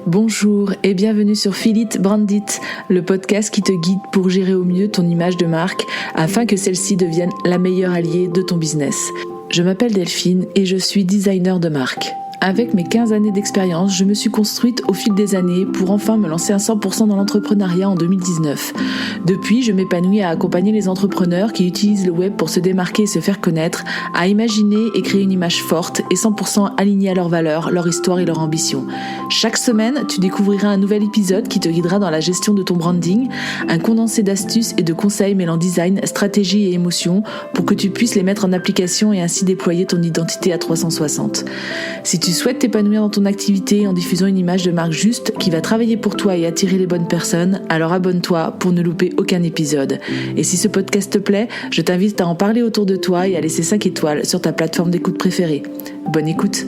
Bonjour et bienvenue sur Feel It, Brand It, le podcast qui te guide pour gérer au mieux ton image de marque afin que celle-ci devienne la meilleure alliée de ton business. Je m'appelle Delphine et je suis designer de marque. Avec mes 15 années d'expérience, je me suis construite au fil des années pour enfin me lancer à 100% dans l'entrepreneuriat en 2019. Depuis, je m'épanouis à accompagner les entrepreneurs qui utilisent le web pour se démarquer et se faire connaître, à imaginer et créer une image forte et 100% alignée à leurs valeurs, leur histoire et leur ambition. Chaque semaine, tu découvriras un nouvel épisode qui te guidera dans la gestion de ton branding, un condensé d'astuces et de conseils mêlant design, stratégie et émotion pour que tu puisses les mettre en application et ainsi déployer ton identité à 360. Si tu souhaites t'épanouir dans ton activité en diffusant une image de marque juste qui va travailler pour toi et attirer les bonnes personnes, alors abonne-toi pour ne louper aucun épisode. Et si ce podcast te plaît, je t'invite à en parler autour de toi et à laisser 5 étoiles sur ta plateforme d'écoute préférée. Bonne écoute!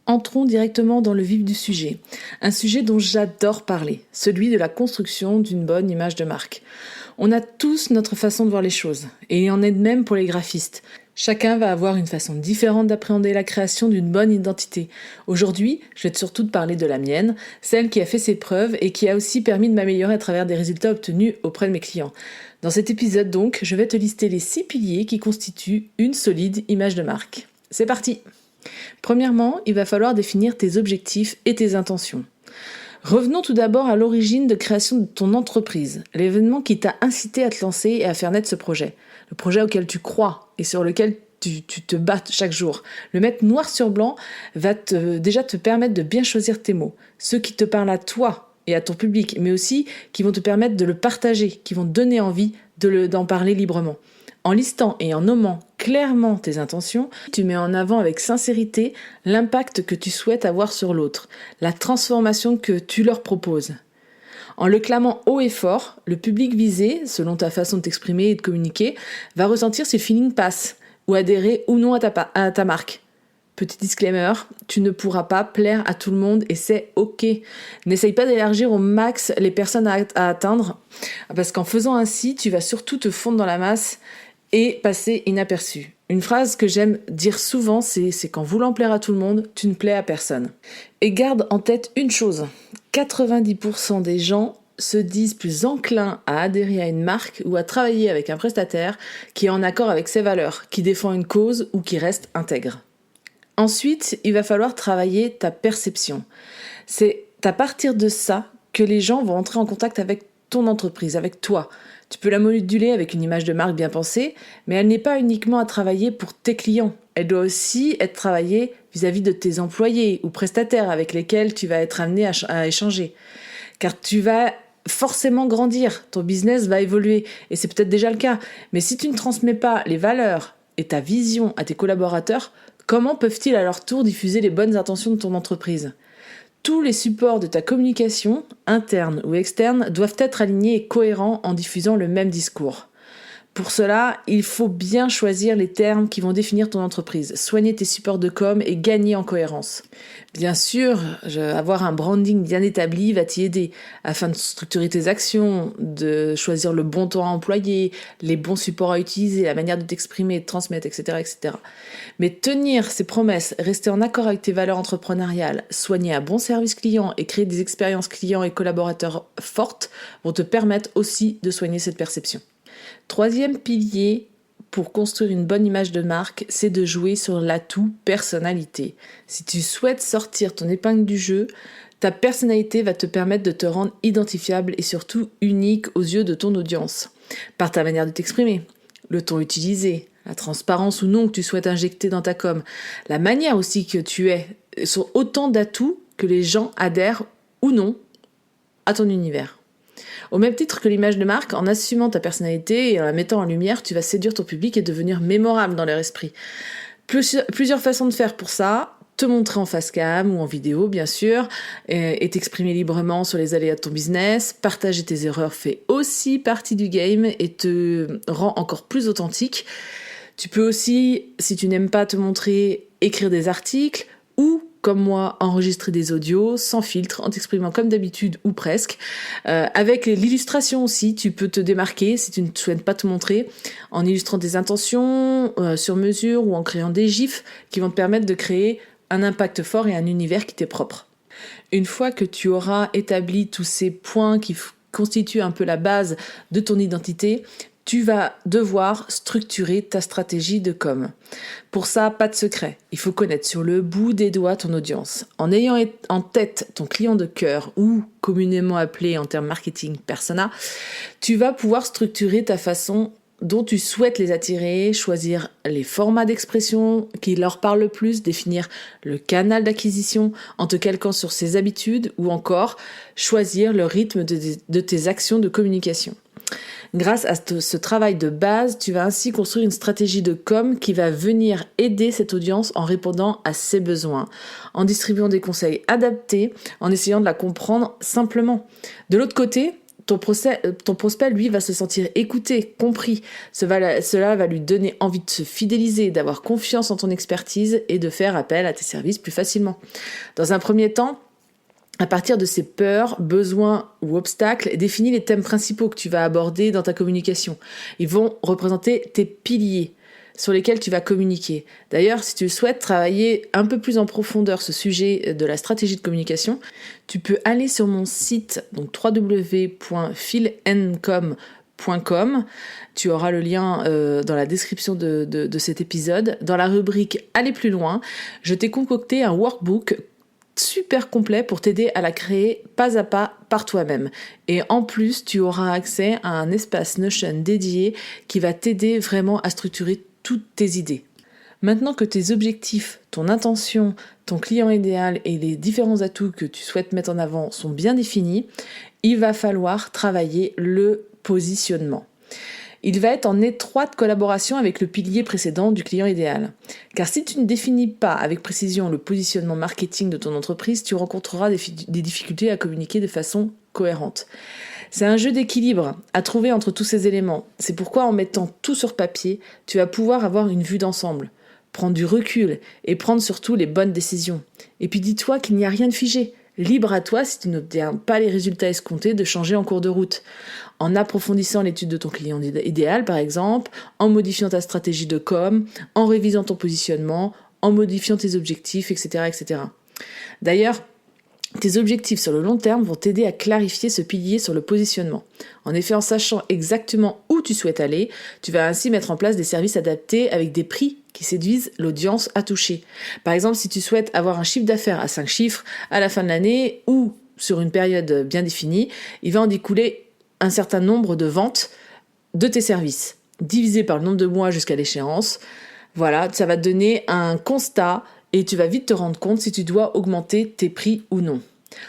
Entrons directement dans le vif du sujet. Un sujet dont j'adore parler, celui de la construction d'une bonne image de marque. On a tous notre façon de voir les choses, et il en est de même pour les graphistes. Chacun va avoir une façon différente d'appréhender la création d'une bonne identité. Aujourd'hui, je vais surtout te parler de la mienne, celle qui a fait ses preuves et qui a aussi permis de m'améliorer à travers des résultats obtenus auprès de mes clients. Dans cet épisode donc, je vais te lister les 6 piliers qui constituent une solide image de marque. C'est parti! Premièrement, il va falloir définir tes objectifs et tes intentions. Revenons tout d'abord à l'origine de création de ton entreprise, l'événement qui t'a incité à te lancer et à faire naître ce projet. Le projet auquel tu crois et sur lequel tu te bats chaque jour. Le mettre noir sur blanc va déjà te permettre de bien choisir tes mots. Ceux qui te parlent à toi et à ton public, mais aussi qui vont te permettre de le partager, qui vont te donner envie d'en parler librement. En listant et en nommant clairement tes intentions, tu mets en avant avec sincérité l'impact que tu souhaites avoir sur l'autre, la transformation que tu leur proposes. En le clamant haut et fort, le public visé, selon ta façon de t'exprimer et de communiquer, va ressentir si le feeling passe, ou adhérer ou non à ta marque. Petit disclaimer, tu ne pourras pas plaire à tout le monde et c'est ok. N'essaye pas d'élargir au max les personnes à atteindre, parce qu'en faisant ainsi, tu vas surtout te fondre dans la masse et passer inaperçu. Une phrase que j'aime dire souvent, c'est qu'en voulant plaire à tout le monde, tu ne plais à personne. Et garde en tête une chose, 90% des gens se disent plus enclins à adhérer à une marque ou à travailler avec un prestataire qui est en accord avec ses valeurs, qui défend une cause ou qui reste intègre. Ensuite, il va falloir travailler ta perception. C'est à partir de ça que les gens vont entrer en contact avec ton entreprise, avec toi. Tu peux la moduler avec une image de marque bien pensée, mais elle n'est pas uniquement à travailler pour tes clients. Elle doit aussi être travaillée vis-à-vis de tes employés ou prestataires avec lesquels tu vas être amené à échanger. Car tu vas forcément grandir, ton business va évoluer, et c'est peut-être déjà le cas. Mais si tu ne transmets pas les valeurs et ta vision à tes collaborateurs, comment peuvent-ils à leur tour diffuser les bonnes intentions de ton entreprise ? Tous les supports de ta communication, interne ou externe, doivent être alignés et cohérents en diffusant le même discours. Pour cela, il faut bien choisir les termes qui vont définir ton entreprise, soigner tes supports de com et gagner en cohérence. Bien sûr, avoir un branding bien établi va t'y aider afin de structurer tes actions, de choisir le bon ton à employer, les bons supports à utiliser, la manière de t'exprimer, de transmettre, etc., etc. Mais tenir ses promesses, rester en accord avec tes valeurs entrepreneuriales, soigner un bon service client et créer des expériences clients et collaborateurs fortes vont te permettre aussi de soigner cette perception. Troisième pilier pour construire une bonne image de marque, c'est de jouer sur l'atout personnalité. Si tu souhaites sortir ton épingle du jeu, ta personnalité va te permettre de te rendre identifiable et surtout unique aux yeux de ton audience. Par ta manière de t'exprimer, le ton utilisé, la transparence ou non que tu souhaites injecter dans ta com, la manière aussi que tu es, sont autant d'atouts que les gens adhèrent ou non à ton univers. Au même titre que l'image de marque, en assumant ta personnalité et en la mettant en lumière, tu vas séduire ton public et devenir mémorable dans leur esprit. Plusieurs façons de faire pour ça, te montrer en face cam ou en vidéo bien sûr, et t'exprimer librement sur les aléas de ton business, partager tes erreurs fait aussi partie du game et te rend encore plus authentique. Tu peux aussi, si tu n'aimes pas te montrer, écrire des articles ou comme moi, enregistrer des audios sans filtre, en t'exprimant comme d'habitude ou presque. Avec l'illustration aussi, tu peux te démarquer si tu ne souhaites pas te montrer, en illustrant tes intentions sur mesure ou en créant des gifs qui vont te permettre de créer un impact fort et un univers qui t'est propre. Une fois que tu auras établi tous ces points qui constituent un peu la base de ton identité, tu vas devoir structurer ta stratégie de com. Pour ça, pas de secret. Il faut connaître sur le bout des doigts ton audience. En ayant en tête ton client de cœur, ou communément appelé en termes marketing persona, tu vas pouvoir structurer ta façon dont tu souhaites les attirer, choisir les formats d'expression qui leur parlent le plus, définir le canal d'acquisition en te calquant sur ses habitudes, ou encore choisir le rythme de tes actions de communication. Grâce à ce travail de base, tu vas ainsi construire une stratégie de com qui va venir aider cette audience en répondant à ses besoins, en distribuant des conseils adaptés, en essayant de la comprendre simplement. De l'autre côté, ton prospect, lui, va se sentir écouté, compris. Cela va lui donner envie de se fidéliser, d'avoir confiance en ton expertise et de faire appel à tes services plus facilement. Dans un premier temps, à partir de ces peurs, besoins ou obstacles, définis les thèmes principaux que tu vas aborder dans ta communication. Ils vont représenter tes piliers sur lesquels tu vas communiquer. D'ailleurs, si tu souhaites travailler un peu plus en profondeur ce sujet de la stratégie de communication, tu peux aller sur mon site, donc www.philencom.com. Tu auras le lien dans la description de cet épisode. Dans la rubrique « Aller plus loin », je t'ai concocté un workbook super complet pour t'aider à la créer pas à pas par toi-même. Et en plus, tu auras accès à un espace Notion dédié qui va t'aider vraiment à structurer toutes tes idées. Maintenant que tes objectifs, ton intention, ton client idéal et les différents atouts que tu souhaites mettre en avant sont bien définis, il va falloir travailler le positionnement. Il va être en étroite collaboration avec le pilier précédent du client idéal. Car si tu ne définis pas avec précision le positionnement marketing de ton entreprise, tu rencontreras des difficultés à communiquer de façon cohérente. C'est un jeu d'équilibre à trouver entre tous ces éléments. C'est pourquoi en mettant tout sur papier, tu vas pouvoir avoir une vue d'ensemble, prendre du recul et prendre surtout les bonnes décisions. Et puis dis-toi qu'il n'y a rien de figé. Libre à toi, si tu n'obtiens pas les résultats escomptés, de changer en cours de route. En approfondissant l'étude de ton client idéal, par exemple, en modifiant ta stratégie de com, en révisant ton positionnement, en modifiant tes objectifs, etc., etc. D'ailleurs, tes objectifs sur le long terme vont t'aider à clarifier ce pilier sur le positionnement. En effet, en sachant exactement où tu souhaites aller, tu vas ainsi mettre en place des services adaptés avec des prix qui séduisent l'audience à toucher. Par exemple, si tu souhaites avoir un chiffre d'affaires à 5 chiffres à la fin de l'année ou sur une période bien définie, il va en découler un certain nombre de ventes de tes services, divisé par le nombre de mois jusqu'à l'échéance. Voilà, ça va te donner un constat et tu vas vite te rendre compte si tu dois augmenter tes prix ou non.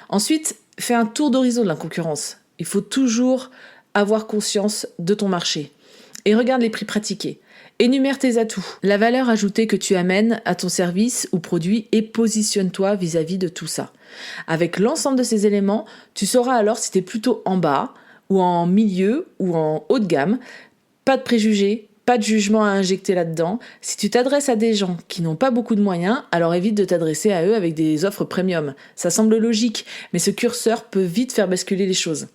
Ensuite, fais un tour d'horizon de la concurrence. Il faut toujours avoir conscience de ton marché. Et regarde les prix pratiqués. Énumère tes atouts, la valeur ajoutée que tu amènes à ton service ou produit et positionne-toi vis-à-vis de tout ça. Avec l'ensemble de ces éléments, tu sauras alors si tu es plutôt en bas ou en milieu ou en haut de gamme. Pas de préjugés, pas de jugement à injecter là-dedans. Si tu t'adresses à des gens qui n'ont pas beaucoup de moyens, alors évite de t'adresser à eux avec des offres premium. Ça semble logique, mais ce curseur peut vite faire basculer les choses.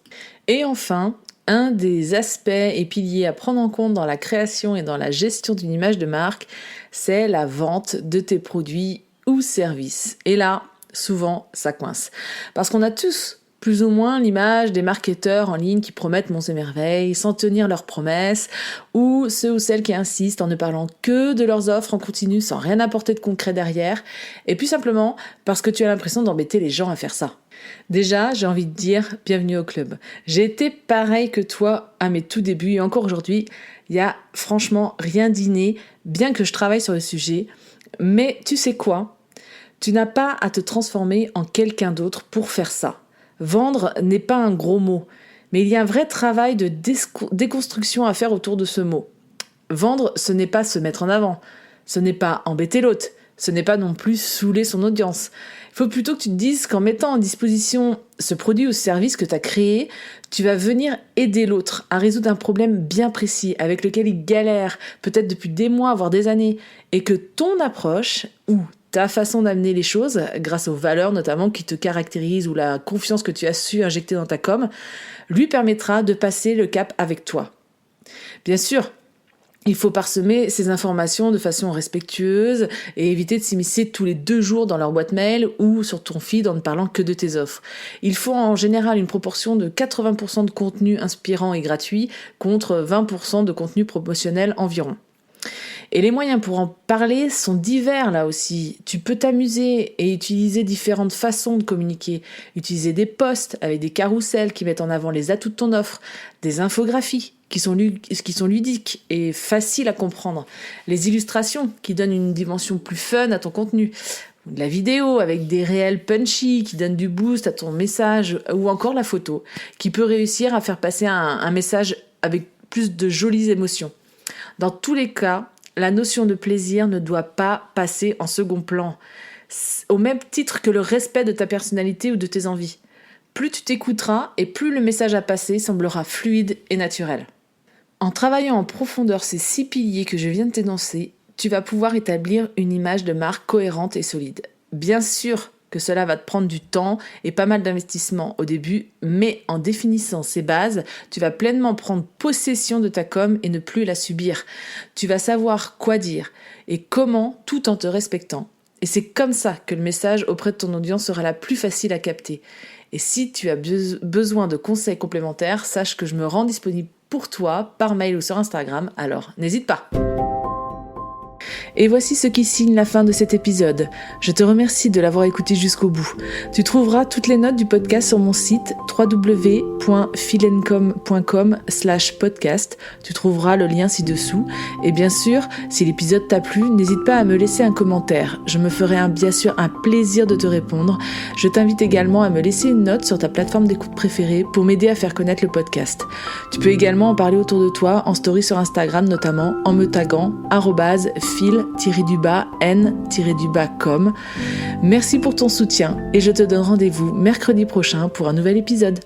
Et enfin, un des aspects et piliers à prendre en compte dans la création et dans la gestion d'une image de marque, c'est la vente de tes produits ou services. Et là, souvent, ça coince. Parce qu'on a tous plus ou moins l'image des marketeurs en ligne qui promettent monts et merveilles sans tenir leurs promesses, ou ceux ou celles qui insistent en ne parlant que de leurs offres en continu sans rien apporter de concret derrière, et plus simplement parce que tu as l'impression d'embêter les gens à faire ça. Déjà, j'ai envie de dire bienvenue au club. J'ai été pareil que toi à mes tout débuts et encore aujourd'hui, il y a franchement rien d'inné, bien que je travaille sur le sujet. Mais tu sais quoi ? Tu n'as pas à te transformer en quelqu'un d'autre pour faire ça. Vendre n'est pas un gros mot, mais il y a un vrai travail de déconstruction à faire autour de ce mot. Vendre, ce n'est pas se mettre en avant, ce n'est pas embêter l'autre, ce n'est pas non plus saouler son audience. Il faut plutôt que tu te dises qu'en mettant en disposition ce produit ou ce service que tu as créé, tu vas venir aider l'autre à résoudre un problème bien précis avec lequel il galère, peut-être depuis des mois, voire des années, et que ton approche ou ta façon d'amener les choses, grâce aux valeurs notamment qui te caractérisent ou la confiance que tu as su injecter dans ta com, lui permettra de passer le cap avec toi. Bien sûr, Il faut parsemer ces informations de façon respectueuse et éviter de s'immiscer tous les 2 jours dans leur boîte mail ou sur ton feed en ne parlant que de tes offres. Il faut en général une proportion de 80% de contenu inspirant et gratuit contre 20% de contenu promotionnel environ. Et les moyens pour en parler sont divers là aussi. Tu peux t'amuser et utiliser différentes façons de communiquer. Utiliser des posts avec des carousels qui mettent en avant les atouts de ton offre, des infographies qui sont ludiques et faciles à comprendre, les illustrations qui donnent une dimension plus fun à ton contenu, la vidéo avec des réels punchy qui donnent du boost à ton message, ou encore la photo qui peut réussir à faire passer un message avec plus de jolies émotions. Dans tous les cas, la notion de plaisir ne doit pas passer en second plan, au même titre que le respect de ta personnalité ou de tes envies. Plus tu t'écouteras et plus le message à passer semblera fluide et naturel. En travaillant en profondeur ces 6 piliers que je viens de t'énoncer, tu vas pouvoir établir une image de marque cohérente et solide. Bien sûr que cela va te prendre du temps et pas mal d'investissement au début, mais en définissant ces bases, tu vas pleinement prendre possession de ta com et ne plus la subir. Tu vas savoir quoi dire et comment tout en te respectant. Et c'est comme ça que le message auprès de ton audience sera la plus facile à capter. Et si tu as besoin de conseils complémentaires, sache que je me rends disponible pour toi par mail ou sur Instagram, alors n'hésite pas. Et voici ce qui signe la fin de cet épisode. Je te remercie de l'avoir écouté jusqu'au bout. Tu trouveras toutes les notes du podcast sur mon site www.philencom.com/podcast. Tu trouveras le lien ci-dessous. Et bien sûr, si l'épisode t'a plu, n'hésite pas à me laisser un commentaire. Je me ferai bien sûr un plaisir de te répondre. Je t'invite également à me laisser une note sur ta plateforme d'écoute préférée pour m'aider à faire connaître le podcast. Tu peux également en parler autour de toi en story sur Instagram, notamment en me taguant @phil_n_com. Merci pour ton soutien et je te donne rendez-vous mercredi prochain pour un nouvel épisode.